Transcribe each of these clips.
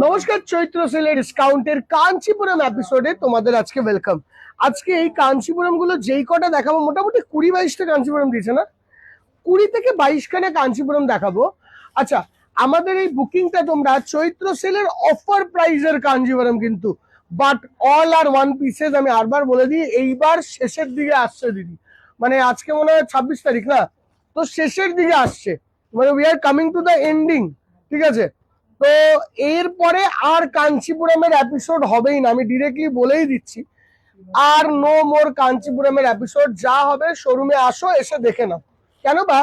নমস্কার, চৈত্র সেলের ডিসকাউন্টের কাঞ্চিপুরম এপিসোডে তোমাদের আজকে ওয়েলকাম। আজকে এই কাঞ্চিপুরম গুলো যেই কটা দেখাবো, মোটামুটি 20-22টা কাঞ্চিপুরম দিয়েছে না, 20 থেকে 22 খানা কাঞ্চিপুরম দেখাবো। আচ্ছা, আমাদের এই বুকিংটা তোমরা চৈত্র সেলের অফার প্রাইজের কাঞ্চিপুরম কিন্তু, but all are one pieces. আমি আরবার বলে দিই, এইবার শেষের দিকে আসছে দিদি, মানে আজকে মনে হয় 26 তারিখ না, তো শেষের দিকে আসছে, মানে we are coming to the ending. ঠিক আছে, তো এরপরে আর কাঞ্চিপুরমের এপিসোড হবেই না, আমি ডিরেক্টলি বলেই দিচ্ছি। আর নো মোর কাঞ্চিপুরমের এপিসোড। যা হবে শোরুমে আসো, এসে দেখে নাও। কেন বা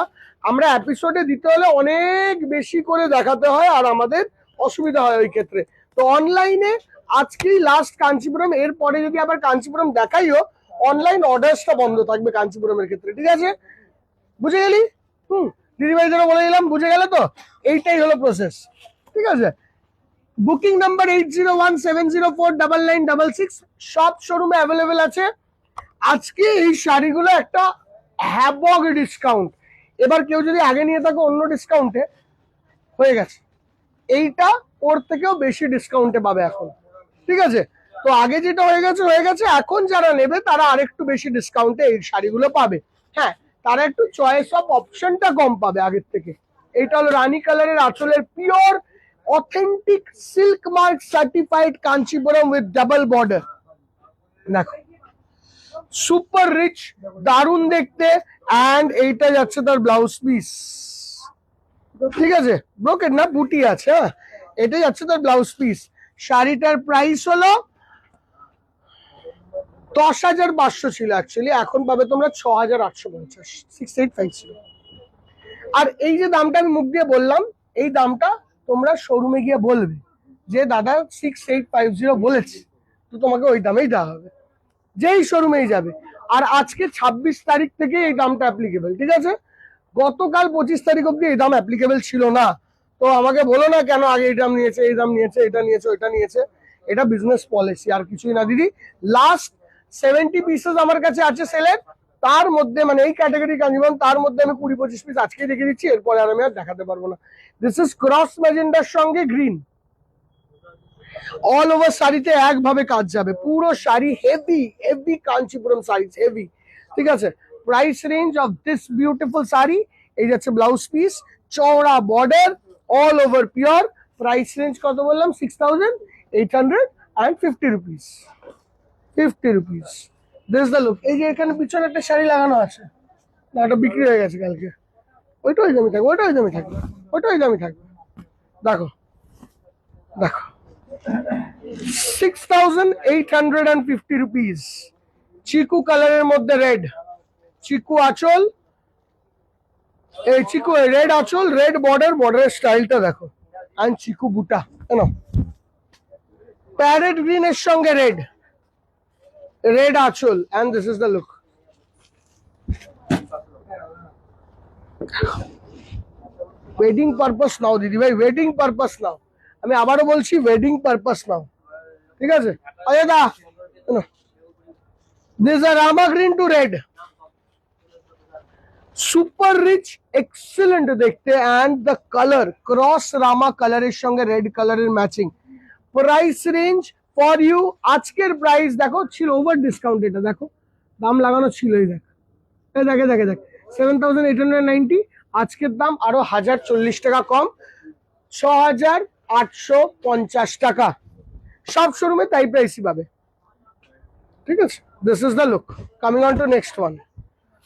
আমরা এপিসোডে দিতে হলে অনেক বেশি করে দেখাতে হয়, আর আমাদের অসুবিধা হয় ওই ক্ষেত্রে। তো অনলাইনে আজকেই লাস্ট কাঞ্চিপুরম, এরপরে যদি আবার কাঞ্চিপুরম দেখাইও, অনলাইন অর্ডার্সটা বন্ধ থাকবে কাঞ্চিপুরমের ক্ষেত্রে। ঠিক আছে, বুঝে গেলি? দিদিভাই যেন বলে দিলাম, বুঝে গেলে তো? এইটাই হলো প্রসেস। ঠিক আছে, বুকিং নাম্বার 8017049966 সব শোরুমে অ্যাভেলেবেল আছে। আজকে এই শাড়িগুলো একটা হ্যাবগ ডিসকাউন্ট। এবার কেউ যদি আগে নিয়ে থাকে অন্য ডিসকাউন্টে, হয়ে গেছে, এইটা ওর থেকেও বেশি ডিসকাউন্টে পাবে এখন। ঠিক আছে, তো আগে যেটা হয়ে গেছে হয়ে গেছে, এখন যারা নেবে তারা আরেকটু বেশি ডিসকাউন্টে এই শাড়িগুলো পাবে। হ্যাঁ, তারা একটু চয়েস অফ অপশনটা কম পাবে আগের থেকে। এইটা হলো রানী কালারের আঁচলের pure authentic silk mark certified Kanchipuram with double border. দেখো, সুপার রিচ, দারুণ দেখতে। অ্যান্ড এইটা যাচ্ছে তার ব্লাউজ পিস। ঠিক আছে, ব্রোকেট না, বুটি আছে। হ্যাঁ, এটাই যাচ্ছে তার ব্লাউজ পিস। শাড়িটার প্রাইস হলো 10,500 ছিল অ্যাকচুয়ালি, এখন পাবে তোমরা 6,850, 6,850 ছিল। আর এই যে দামটা আমি মুখ দিয়ে বললাম, এই দামটা তোমরা শোরুমে গিয়ে বলবে যে দাদা 6,850 বলেছে, তো তোমাকে ওই দামেই দেওয়া হবে, যেই শোরুমেই যাবে। আর আজকে 26 তারিখ থেকে এই দামটা অ্যাপ্লিকেবল। ঠিক আছে, গতকাল 25 তারিখ অব্দি এই দাম অ্যাপ্লিকেবল ছিল না। তো আমাকে বলো না কেন আগে এই দাম নিয়েছে, এই দাম নিয়েছে, এটা নিয়েছে, ওইটা নিয়েছে। এটা বিজনেস পলিসি, আর কিছুই না দিদি। লাস্ট 70 পিসেস আমার কাছে আছে সেলের, তার মধ্যে মানে এই ক্যাটাগরি কাঞ্জিবরম, তার মধ্যে আমি 20-25 পিস আজকেই দেখে দিচ্ছি, এরপরে আর আমি আর দেখাতে পারবো না। দিস ইজ ক্রস ম্যাজেন্ডার সঙ্গে গ্রিন। অল ওভার শাড়িতে একভাবে কাজ যাবে, পুরো sari heavy heavy Kanchipuram sari, heavy. ঠিক আছে, price range of this beautiful sari, এই যাচ্ছে ব্লাউজ পিস, চওড়া border, all over pure. Price range কত বললাম? 6,850 rupees, 50 rupees. This the look. এই যে এখানে পিছনে একটা শাড়ি লাগানো আছে না, ওটা বিক্রি হয়ে গেছে কালকে। ওইটা ওই দামি থাকবে, ওইটা ওই দামি থাকবে, ওইটা ওই দামি থাকবে। দেখো দেখো, 6,850 রুপিস। চিকু কালারের মধ্যে রেড, চিকু আঁচল, এই চিকু রেড আঁচল, রেড বর্ডার, বর্ডারের স্টাইলটা দেখো। অ্যান্ড চিকু বুটা, কেন প্যারেট গ্রিনের সঙ্গে রেড, রেড আঁচল। And this is the look. Wedding purpose now দিদি ভাই, ওয়েডিং পারপাস নাও। আমি আবারও বলছি, ওয়েডিং পারপাস নাও। ঠিক আছে, Ajay da, this are rama green to red, super rich, excellent দেখতে। And the colour cross rama কালারের সঙ্গে রেড কালারের matching. Price range for you, আজকের প্রাইস দেখো, ছিল ওভার ডিসকাউন্ট, এটা দেখো দাম লাগানো ছিল, এই দেখ, এই দেখে দেখে দেখ, 7,890। আজকের দাম আরো 1,040 টাকা কম, 6,850 টাকা। সব শোরুমে তাই প্রাইসই পাবে। ঠিক আছে, this is the look. Coming on to next one.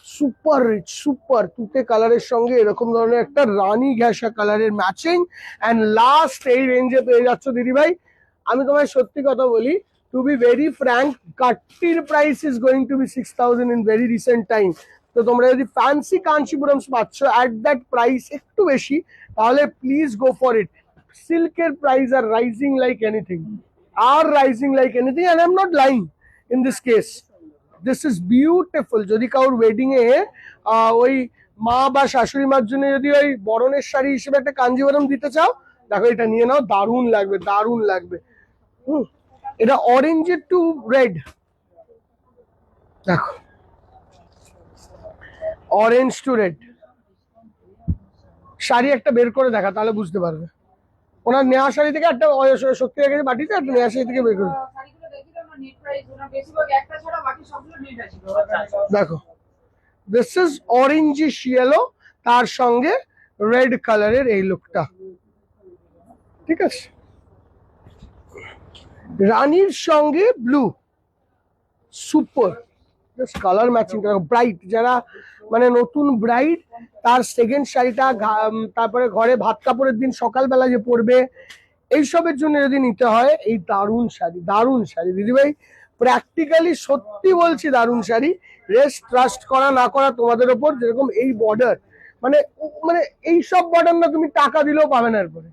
Super rich, super তুতে কালারের সঙ্গে এরকম ধরনের একটা রানী ঘেঁষা কালারের ম্যাচিং। অ্যান্ড লাস্ট এই রেঞ্জে পেয়ে যাচ্ছ দিদি ভাই। আমি তোমায় সত্যি কথা বলি, টু বি ভেরি ফ্র্যাঙ্ক, কাট্টির price is going to be 6,000 in very recent time. তো তোমরা যদি ফ্যান্সি কাঞ্চিপুরম পাচ্ছ অ্যাট দ্যাট প্রাইস একটু বেশি, তাহলে প্লিজ গো ফর ইট। সিল্কের price are rising like anything, are rising like anything, and I am not lying in this case. This is beautiful. যদি কারোর ওয়েডিং এ ওই মা বা শাশুড়ি মার জন্য যদি ওই বরণের শাড়ি হিসেবে একটা কাঞ্জিবরম দিতে চাও, দেখো এটা নিয়ে নাও, দারুণ লাগবে, দারুণ লাগবে। এটা অরেঞ্জের টু রেড, দেখো অরেঞ্জ টু রেড। শাড়ি একটা বের করে দেখা, তাহলে বুঝতে পারবে। ওনার নেওয়া শাড়ি থেকে একটা 70 গেছে বাটিতে, একটা নেওয়া শাড়ি থেকে বের করে দেখো, দিস ইজ অরেঞ্জিশ ইয়েলো, তার সঙ্গে রেড কালারের এই লুকটা, ঠিক আছে। রানীর সঙ্গে blue, super, just colour matching. Bright, যারা মানে নতুন ব্রাইট, তার সেকেন্ড শাড়িটা তারপরে ঘরে ভাত কাপড়ের দিন সকালবেলা যে পরবে, এইসবের জন্য যদি নিতে হয়, এই দারুণ শাড়ি, দারুণ শাড়ি দিদিভাই, প্র্যাকটিক্যালি সত্যি বলছি দারুণ শাড়ি। রেস্ট ট্রাস্ট করা না করা তোমাদের ওপর। যেরকম এই বর্ডার, মানে মানে এইসব বর্ডার না তুমি টাকা দিলেও পাবে না এরপরে।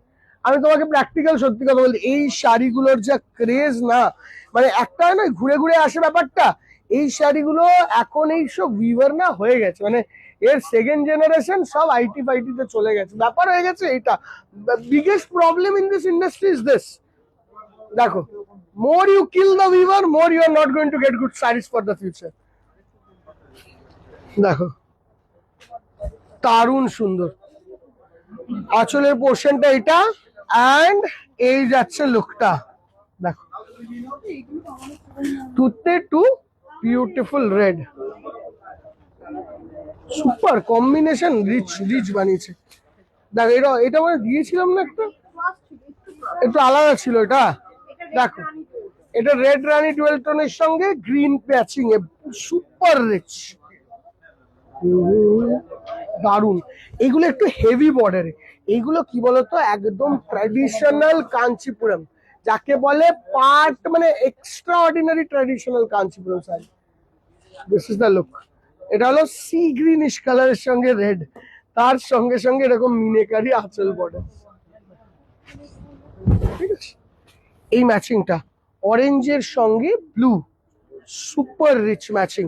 আমি তোমাকে প্র্যাকটিক্যাল সত্যি কথা বলছি, এই শাড়িগুলোর যা ক্রেজ না, মানে একটা নয় ঘুরে ঘুরে আসে ব্যাপারটা। এই শাড়িগুলো এখন এই সব উইভার না হয়ে গেছে, মানে এর সেকেন্ড জেনারেশন সব আইটি ফাইটিতে চলে গেছে, ব্যাপার হয়ে গেছে এটা। Biggest problem in this industry is this. দেখো, more you kill the weaver, more you are not going to get good saris for the future. দেখো, দারুণ সুন্দর আঁচলের পোর্শনটা এটা, অ্যান্ড এই যাচ্ছে লুকটা। দেখো, টুতে to beautiful red, super combination, rich rich বানিয়েছে। দেখো, এটা এটা মানে দিয়েছিলাম না, একটা একটু আলাদা ছিল এটা। দেখো, এটা রেড রানী 12 টোনের সঙ্গে গ্রিন প্যাচিং এ, সুপার রিচ, দারুন। এগুলো একটু হেভি বর্ডারে, এইগুলো কি বলতো, একদম ট্র্যাডিশনাল কাঞ্চিপুরম, যাকে বলে পার্ট, মানে extra ordinary traditional Kanchipuram sari. This is the look. এটা হলো সি গ্রিনিশ কালারের সঙ্গে রেড, তার সঙ্গে সঙ্গে এরকম মিনেকারি আঁচল বর্ডার, ঠিক আছে। এই ম্যাচিংটা অরেঞ্জের সঙ্গে ব্লু, সুপার রিচ ম্যাচিং।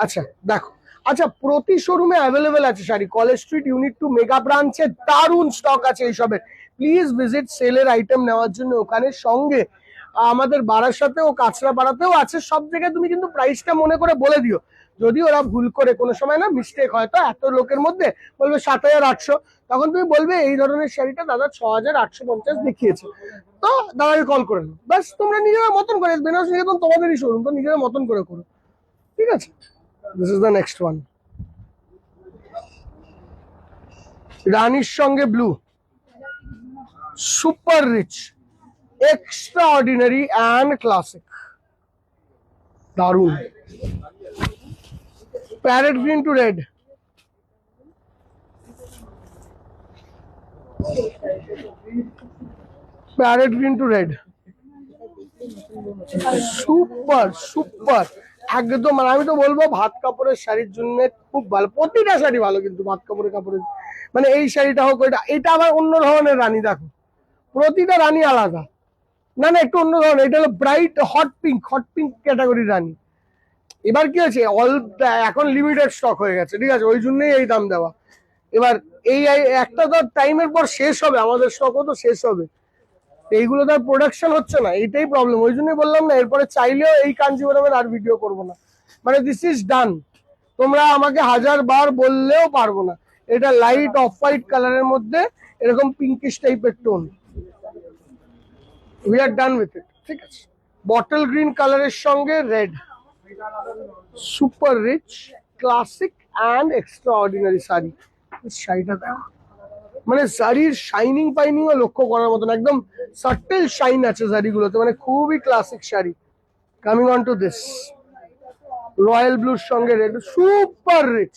আচ্ছা দেখো, আচ্ছা প্রতি শোরুমে অ্যাভেলেবেল আছে sari. College street unit 2 mega ব্রাঞ্চে দারুণ স্টক আছে এইসবের। প্লিজ ভিজিট, সেলের আইটেম নেওয়ার জন্য ওখানে। সঙ্গে আমাদের বারাসাতে ও কাঁচরাপাড়াতেও আছে। সব জায়গায় তুমি কিন্তু প্রাইসটা মনে করে বলে দিও, যদি ওরা ভুল করে কোনো সময় না, মিস্টেক হয়তো এত লোকের মধ্যে বলবে 7,800, তখন তুমি বলবে এই ধরনের শাড়িটা দাদা 6,850 দেখিয়েছে, তো দাদাকে কল করে নাও। ব্যাস, তোমরা নিজেরা মতন করে, বেনারস নিকেতন তোমাদেরই শোরুম, তো নিজেরা মতন করে করো, ঠিক আছে। This is the next one, রানীর সঙ্গে blue, super rich, extraordinary and classic, দারুন। Parrot green to red, parrot green to red, super super একদম। মানে আমি তো বলবো ভাত কাপড়ের শাড়ির জন্য খুব ভালো, প্রতিটা শাড়ি ভালো, কিন্তু ভাত কাপড়ের মানে এই শাড়িটা হোক, এটা এটা আবার অন্য ধরনের রানী। দেখো, প্রতিটা রানী আলাদা, না না একটু অন্য ধরনের। এটা হলো bright hot pink, hot pink ক্যাটাগরির রানী। এবার কি হয়েছে, এখন লিমিটেড স্টক হয়ে গেছে, ঠিক আছে, ওই জন্যই এই দাম দেওয়া। এবার এই একটা তো টাইমের পর শেষ হবে, আমাদের স্টকও তো শেষ হবে, এইগুলো তার প্রোডাকশন হচ্ছে না, এইটাই প্রবলেম। ওই জন্যই বললাম না, এরপরে চাইলেও এই কাঞ্জিভরমের আর ভিডিও করবো না, মানে দিস ইজ ডান। তোমরা আমাকে 1000 বার বললেও পারবো না। এটা লাইট অফ হোয়াইট কালারের মধ্যে এরকম পিঙ্কিশ টাইপের tone, we are done with it, ঠিক আছে। বটল গ্রিন কালারের সঙ্গে red, super rich, classic and extraordinary sari. শাড়িটা দেখো, মানে শাড়ির শাইনিং পাইনিং ও লক্ষ্য করার মতন, একদম সাটেল শাইন আছে শাড়িগুলোতে, মানে খুবই classic sari. Coming on to this, royal ব্লুর সঙ্গে red, super rich,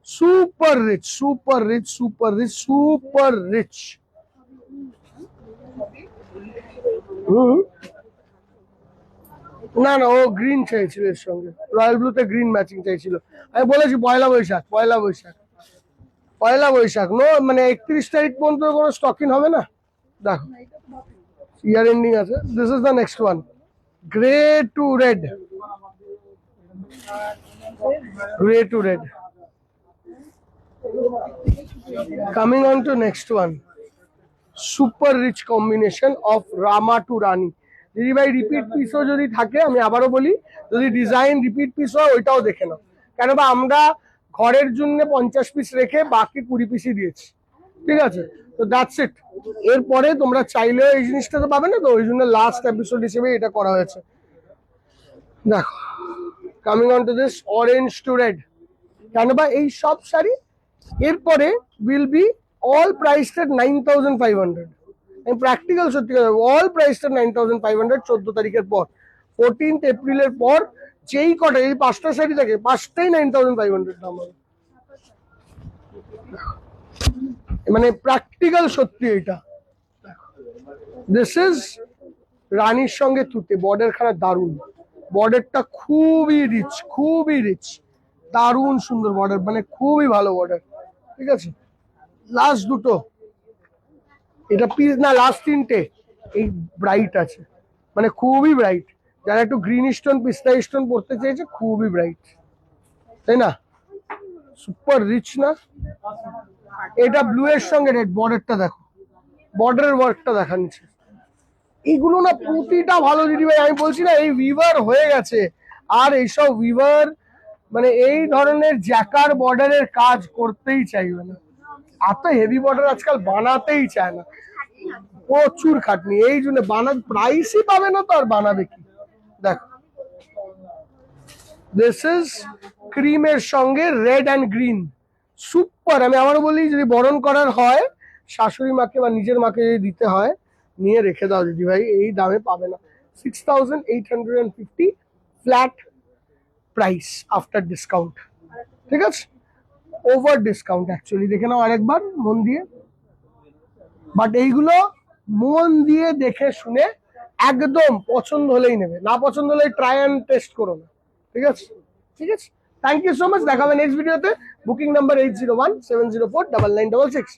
super rich, super rich, super rich, super rich. না না, ও গ্রিন চাইছিল এর সঙ্গে, রয়্যাল ব্লুতে গ্রিন ম্যাচিং চাইছিল। আমি বলেছি পয়লা বৈশাখ, পয়লা বৈশাখ, পয়লা বৈশাখ, নো মানে 31 তারিখ পর্যন্ত কোনো স্টকিং হবে না। দেখো, ইয়ার এন্ডিং আছে। This is the next one, grey to red, grey to red. Coming on to next one, super rich combination of rama to rani. দিদি ভাই রিপিট পিসও যদি থাকে, আমি আবারও বলি, যদি ডিজাইন রিপিট পিস হয় ওইটাও দেখে নাও, কেন বা আমরা ঘরের জন্য 50 পিস রেখে বাকি 20 পিসই দিয়েছি, ঠিক আছে, তো দ্যাটস ইট। এরপরে তোমরা চাইলেও এই জিনিসটা তো পাবে না, তো ওই জন্য লাস্ট এপিসোড হিসেবে এটা করা হয়েছে। দেখো, coming on to this orange to red, কেন বা এই সব শাড়ি এরপরে will be all priced at 9,500। আমি প্র্যাকটিক্যাল সত্যি কথা, অল প্রাইসড এট 9,500 14 তারিখের পর। 14th এপ্রিলের পর যেই কটা, এই 5টা শাড়ি থাকে, 5টাই 9,500 দাম হবে। মানে প্র্যাকটিক্যাল সত্যি এটা। দিস ইজ রানীর সঙ্গে তুতে, বর্ডার খানা দারুণ, বর্ডারটা খুবই রিচ, খুবই রিচ, দারুণ সুন্দর বর্ডার, মানে খুবই ভালো বর্ডার। ঠিক আছে, লাস্ট দুটো, এটা পিস না, লাস্ট তিনটে এই ব্রাইট আছে, মানে খুবই ব্রাইট। যারা একটু গ্রিন স্টোন পিস্তা স্টোন পড়তে চেয়েছে, খুবই ব্রাইট, তাই না? সুপার রিচ না? এটা ব্লু এর সঙ্গে রেড, বর্ডারটা দেখো, বর্ডারের ওয়ার্কটা দেখাচ্ছে। এইগুলো না প্রতিটা ভালো দিদি ভাই, আমি বলছি না, এই উইভার হয়ে গেছে। আর এইসব উইভার মানে এই ধরনের জ্যাকার বর্ডারের কাজ করতেই চাইবে না, এত হেভি বর্ডার আজকাল বানাতেই চায় না, প্রচুর খাটনি। এই জন্য প্রাইসই পাবে না তো আর বানাবে কি। দেখো, দিস ইজ ক্রিমের সঙ্গে রেড অ্যান্ড গ্রিন, সুপার। আমি আবারও বলি, যদি বরণ করার হয় শাশুড়ি মাকে বা নিজের মাকে যদি দিতে হয়, নিয়ে রেখে দাও দিদি ভাই, এই দামে পাবে না। 6,850 ফ্ল্যাট প্রাইস আফটার ডিসকাউন্ট। ঠিক আছে, ওভার ডিসকাউন্ট অ্যাকচুয়ালি, দেখে নাও আরেকবার মন দিয়ে। বাট এইগুলো মন দিয়ে দেখে শুনে একদম পছন্দ হলেই নেবে, না পছন্দ হলে ট্রাই অ্যান্ড টেস্ট করো না। ঠিক আছে, ঠিক আছে, থ্যাংক ইউ সো মাচ। দেখাবে নেক্সট ভিডিওতে। Booking number 8017049966।